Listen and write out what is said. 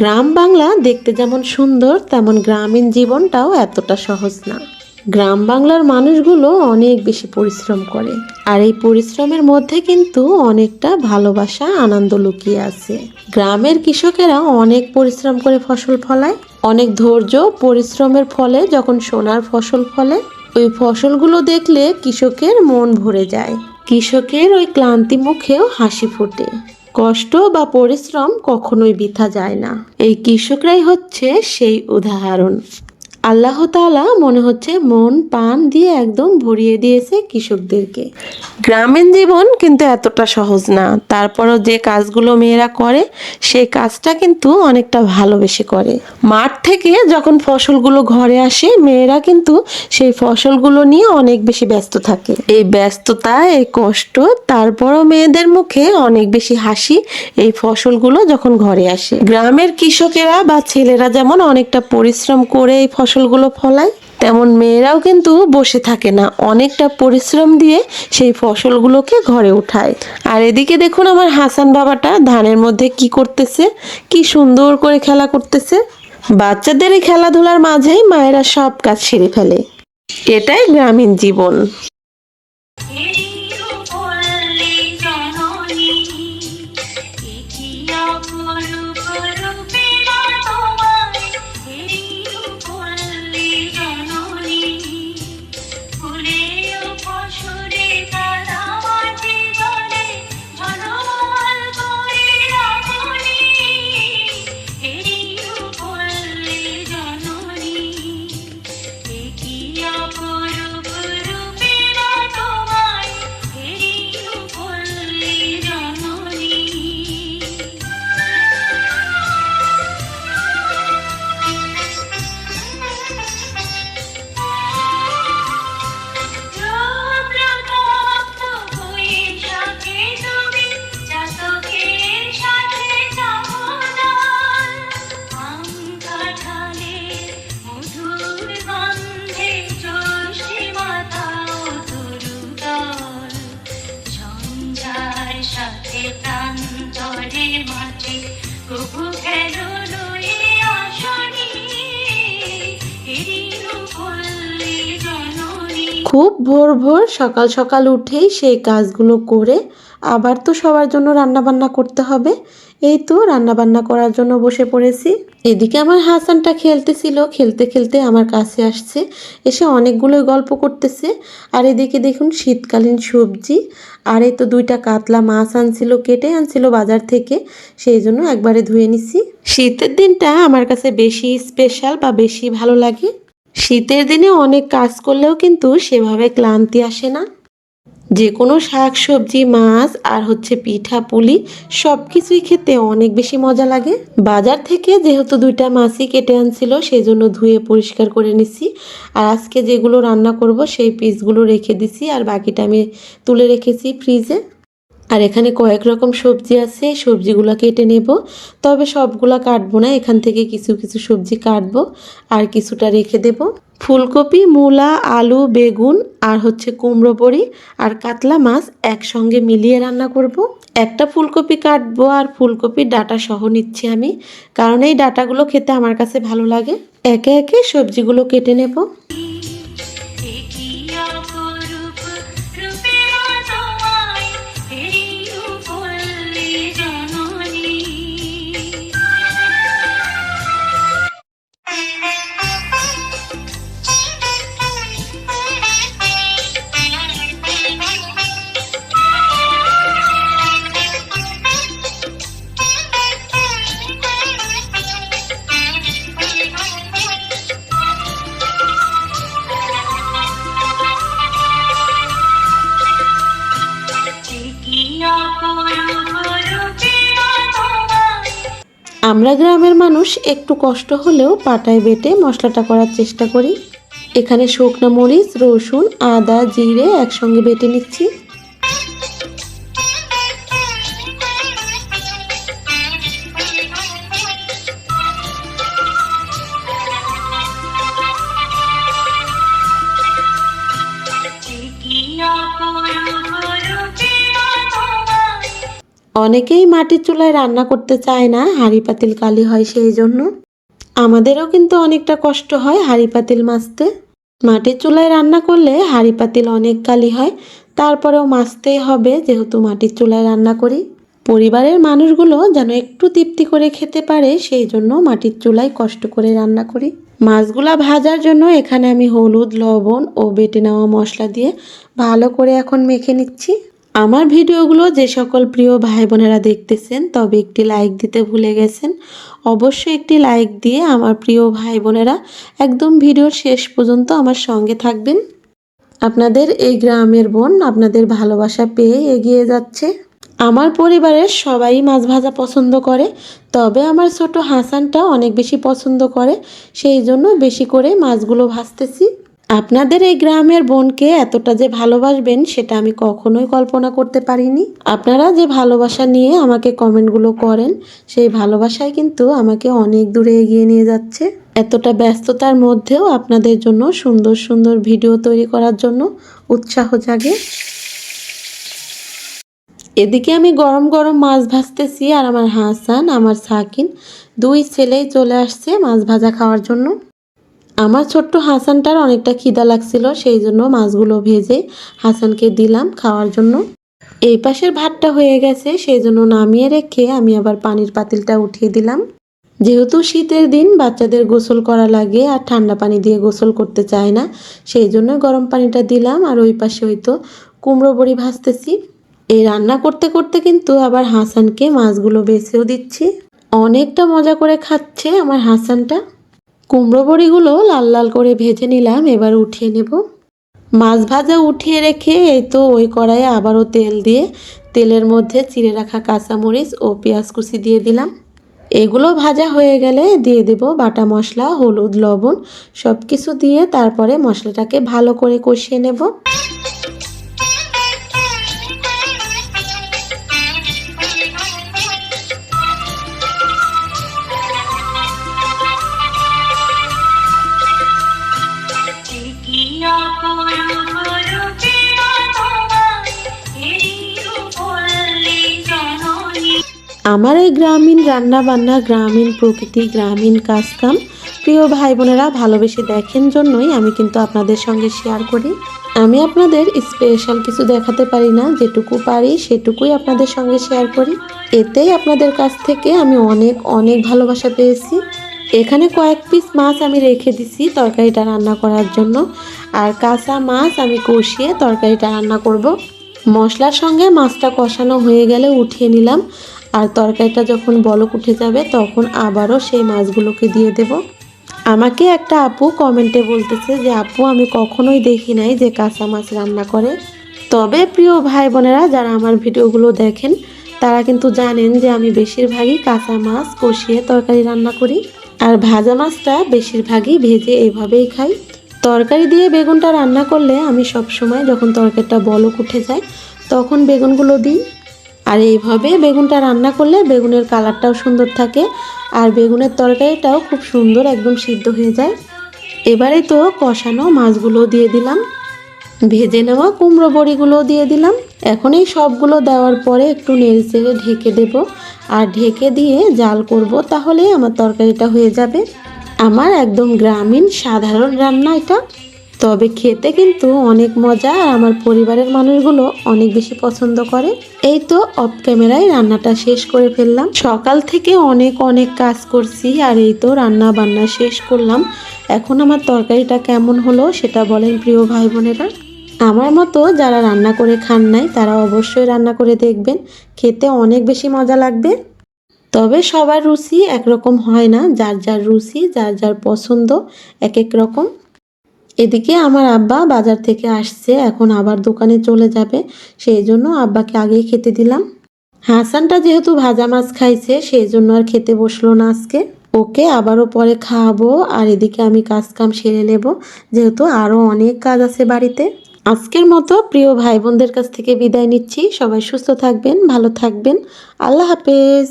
গ্রাম বাংলা দেখতে যেমন সুন্দর, তেমন গ্রামীণ জীবনটাও এতটা সহজ না। গ্রাম বাংলার মানুষগুলো অনেক বেশি পরিশ্রম করে, আর এই পরিশ্রমের মধ্যে কিন্তু অনেকটা ভালোবাসা, আনন্দ লুকিয়ে আছে। গ্রামের কৃষকেরা অনেক পরিশ্রম করে ফসল ফলায়, অনেক ধৈর্য পরিশ্রমের ফলে যখন সোনার ফসল ফলে, ওই ফসলগুলো দেখলে কৃষকের মন ভরে যায়। কৃষকের ওই ক্লান্তি মুখেও হাসি ফোটে। কষ্ট বা পরিশ্রম কখনোই বৃথা যায় না। এই কৃষকরাই হচ্ছে সেই উদাহরণ। আল্লাহ তাআলা মনে হচ্ছে মন প্রাণ দিয়ে একদম ভরিয়ে দিয়েছে কৃষকদেরকে। গ্রামীণ জীবন কিন্তু এতটা সহজ না, তারপরও যে কাজগুলো মেয়েরা করে সেই কাজটা কিন্তু অনেকটা ভালোবেসে করে। মাঠ থেকে যখন ফসলগুলো ঘরে আসে, মেয়েরা কিন্তু সেই ফসলগুলো নিয়ে অনেক বেশি ব্যস্ত থাকে। এই ব্যস্ততা, এই কষ্ট, তারপরও মেয়েদের মুখে অনেক বেশি হাসি এই ফসলগুলো যখন ঘরে আসে। গ্রামের কৃষকেরা বা ছেলেরা যেমন অনেকটা পরিশ্রম করে এই ফসলগুলো ফলায়, তেমন মেয়েরাও কিন্তু বসে থাকে না, অনেকটা পরিশ্রম দিয়ে সেই ফসলগুলোকে ঘরে উঠায়। আর এদিকে দেখুন আমার হাসান বাবাটা ধানের মধ্যে কি করতেছে, কি সুন্দর করে খেলা করতেছে। বাচ্চাদের এই খেলাধুলার মাঝেই মায়েরা সব কাজ সেরে ফেলে। এটাই গ্রামীণ জীবন। খুব ভোর ভোর সকাল সকাল উঠেই সেই কাজগুলো করে আবার তো সবার জন্য রান্না বান্না করতে হবে। এই তো রান্না বান্না করার জন্য বসে পড়েছি। এদিকে আমার হাসানটা খেলতেছিল, খেলতে খেলতে আমার কাছে আসছে, এসে অনেকগুলো গল্প করতেছে। আর এদিকে দেখুন শীতকালীন সবজি, আর এই তো 2টা কাতলা মাছ আনছিল, কেটে আনছিল বাজার থেকে, সেই জন্য একবারে ধুয়ে নিছি। শীতের দিনটা আমার কাছে বেশি স্পেশাল বা বেশি ভালো লাগে। শীতের দিনে অনেক কাজ করলেও কিন্তু সেভাবে ক্লান্তি আসে না। যে কোনো শাক সবজি, মাছ আর হচ্ছে পিঠা পুলি সব কিছুই খেতে অনেক বেশি মজা লাগে। বাজার থেকে যেহেতু 2টা মাছই কেটে আনছিল, সেজন্য ধুয়ে পরিষ্কার করে নিছি। আর আজকে যেগুলো রান্না করব সেই পিসগুলো রেখে দিছি, আর বাকিটা আমি তুলে রেখেছি ফ্রিজে। আর এখানে কয়েক রকম সবজি আছে, সবজিগুলো কেটে নেব, তবে সবগুলা কাটবো না, এখান থেকে কিছু কিছু সবজি কাটবো আর কিছুটা রেখে দেব। ফুলকপি, মূলা, আলু, বেগুন আর হচ্ছে কুমড়ো বড়ি আর কাতলা মাছ একসঙ্গে মিলিয়ে রান্না করব। একটা ফুলকপি কাটবো আর ফুলকপির ডাটা সহ নিচ্ছি আমি, কারণ এই ডাটাগুলো খেতে আমার কাছে ভালো লাগে। একে একে সবজিগুলো কেটে নেব। আমরা গ্রামের মানুষ একটু কষ্ট হলেও পাটায় বেটে মশলাটা করার চেষ্টা করি। এখানে শুকনো মরিচ, রসুন, আদা, জিরে একসঙ্গে বেটে নিচ্ছি। অনেকেই মাটির চুলায় রান্না করতে চায় না, হাঁড়ি পাতিল কালি হয়, সেই জন্য আমাদেরও কিন্তু অনেকটা কষ্ট হয় হাঁড়ি পাতিল মাজতে। মাটির চুলায় রান্না করলে হাঁড়ি পাতিল অনেক কালি হয়, তারপরেও মাজতেই হবে যেহেতু মাটির চুলায় রান্না করি। পরিবারের মানুষগুলো যেন একটু তৃপ্তি করে খেতে পারে, সেই জন্য মাটির চুলায় কষ্ট করে রান্না করি। মাছগুলা ভাজার জন্য এখানে আমি হলুদ, লবণ ও বেটে নেওয়া মশলা দিয়ে ভালো করে এখন মেখে নিচ্ছি। আমার ভিডিওগুলো যে সকল প্রিয় ভাই বোনেরা দেখতেছেন, তবে একটি লাইক দিতে ভুলে গেছেন। অবশ্যই একটি লাইক দিয়ে আমার প্রিয় ভাই বোনেরা একদম ভিডিওর শেষ পর্যন্ত আমার সঙ্গে থাকবেন। আপনাদের এই গ্রামের বোন আপনাদের ভালোবাসা পেয়ে এগিয়ে যাচ্ছে। আমার পরিবারের সবাই মাছ ভাজা পছন্দ করে, তবে আমার ছোট হাসানটা অনেক বেশি পছন্দ করে, সেই জন্য বেশি করে মাছগুলো ভাজতেছি। আপনাদের এই গ্রামের বোনকে এতটা যে ভালোবাসবেন সেটা আমি কখনোই কল্পনা করতে পারিনি। আপনারা যে ভালোবাসা নিয়ে আমাকে কমেন্টগুলো করেন, সেই ভালোবাসায় কিন্তু আমাকে অনেক দূরে এগিয়ে নিয়ে যাচ্ছে। এতটা ব্যস্ততার মধ্যেও আপনাদের জন্য সুন্দর সুন্দর ভিডিও তৈরি করার জন্য উৎসাহ জাগে। এদিকে আমি গরম গরম মাছ ভাজতেছি, আর আমার হাসান, আমার সাকিন দুই ছেলেই চলে আসছে মাছ ভাজা খাওয়ার জন্য। আমার ছোট্ট হাসানটার অনেকটা খিদা লাগছিল, সেই জন্য মাছগুলো ভেজে হাসানকে দিলাম খাওয়ার জন্য। এই পাশের ভাতটা হয়ে গেছে, সেই জন্য নামিয়ে রেখে আমি আবার পানির পাতিলটা উঠিয়ে দিলাম। যেহেতু শীতের দিন বাচ্চাদের গোসল করা লাগে আর ঠান্ডা পানি দিয়ে গোসল করতে চায় না, সেই জন্য গরম পানিটা দিলাম। আর ওই পাশে হয়তো কুমড়ো বড়ি ভাজতেছি। এই রান্না করতে করতে কিন্তু আবার হাসানকে মাছগুলো বেছেও দিচ্ছি। অনেকটা মজা করে খাচ্ছে আমার হাসানটা। কুমড়ো বড়িগুলো লাল লাল করে ভেজে নিলাম, এবার উঠিয়ে নেব। মাছ ভাজা উঠিয়ে রেখে এই তো ওই কড়াইয়ে আবারও তেল দিয়ে তেলের মধ্যে চিড়ে রাখা কাঁচামরিচ ও পেঁয়াজ কুচি দিয়ে দিলাম। এগুলো ভাজা হয়ে গেলে দিয়ে দেব বাটা মশলা, হলুদ, লবণ সব কিছু দিয়ে তারপরে মশলাটাকে ভালো করে কষিয়ে নেব। আমার এই গ্রামীণ রান্না বান্না, গ্রামীণ প্রকৃতি, গ্রামীণ কাজকাম প্রিয় ভাই বোনেরা ভালোবেসে দেখেন জন্যই আমি কিন্তু আপনাদের সঙ্গে শেয়ার করি। আমি আপনাদের স্পেশাল কিছু দেখাতে পারি না, যেটুকু পারি সেটুকুই আপনাদের সঙ্গে শেয়ার করি। এতেই আপনাদের কাছ থেকে আমি অনেক অনেক ভালোবাসা পেয়েছি। এখানে কয়েক পিস মাছ আমি রেখে দিছি তরকারিটা রান্না করার জন্য, আর কাঁচা মাছ আমি কষিয়ে তরকারিটা রান্না করব। মশলার সঙ্গে মাছটা কষানো হয়ে গেলে উঠিয়ে নিলাম, আর তরকারিটা যখন বলক উঠে যাবে তখন আবারও সেই মাছগুলোকে দিয়ে দেব। আমাকে একটা আপু কমেন্টে বলতেছে যে আপু আমি কখনোই দেখি নাই যে কাঁচা মাছ রান্না করে। তবে প্রিয় ভাই বোনেরা যারা আমার ভিডিওগুলো দেখেন তারা কিন্তু জানেন যে আমি বেশিরভাগই কাঁচা মাছ কষিয়ে তরকারি রান্না করি, আর ভাজা মাছটা বেশিরভাগই ভেজে এভাবেই খাই। তরকারি দিয়ে বেগুনটা রান্না করলে আমি সব সময় যখন তরকারিটা বলক উঠে যায় তখন বেগুনগুলো দিই, আর এইভাবে বেগুনটা রান্না করলে বেগুনের কালারটাও সুন্দর থাকে আর বেগুনের তরকারিটাও খুব সুন্দর একদম সিদ্ধ হয়ে যায়। এবারে তো কষানো মাছগুলো দিয়ে দিলাম, ভেজে নেওয়া কুমড়ো বড়িগুলো দিয়ে দিলাম। এখন এই সবগুলো দেওয়ার পরে একটু নেড়ে চেড়ে ঢেকে দেব, আর ঢেকে দিয়ে জাল করব, তাহলে আমার তরকারিটা হয়ে যাবে। আমার একদম গ্রামীণ সাধারণ রান্না এটা, তবে খেতে কিন্তু অনেক মজা, আর আমার পরিবারের মানুষগুলো অনেক বেশি পছন্দ করে। এই তো অফ ক্যামেরায় রান্নাটা শেষ করে ফেললাম। সকাল থেকে অনেক অনেক কাজ করছি, আর এই তো রান্না বান্না শেষ করলাম। এখন আমার তরকারিটা কেমন হলো সেটা বলেন প্রিয় ভাই বোনেরা। আমার মতো যারা রান্না করে খান নাই তারা অবশ্যই রান্না করে দেখবেন, খেতে অনেক বেশি মজা লাগবে। তবে সবার রুচি একরকম হয় না, যার যার রুচি যার যার পছন্দ এক এক রকম। এদিকে আমার আব্বা বাজার থেকে আসছে, এখন আবার দোকানে চলে যাবে, সেই জন্য আব্বাকে আগেই খেতে দিলাম। হাসানটা যেহেতু ভাজা মাছ খাইছে সেই জন্য আর খেতে বসলো না আজকে। ওকে আবারও পরে খাওয়াবো, আর এদিকে আমি কাজ কাম সেরে নেব, যেহেতু আরো অনেক কাজ আছে বাড়িতে। আজকের মতো প্রিয় ভাই বোনদের কাছ থেকে বিদায় নিচ্ছি। সবাই সুস্থ থাকবেন, ভালো থাকবেন। আল্লাহ হাফেজ।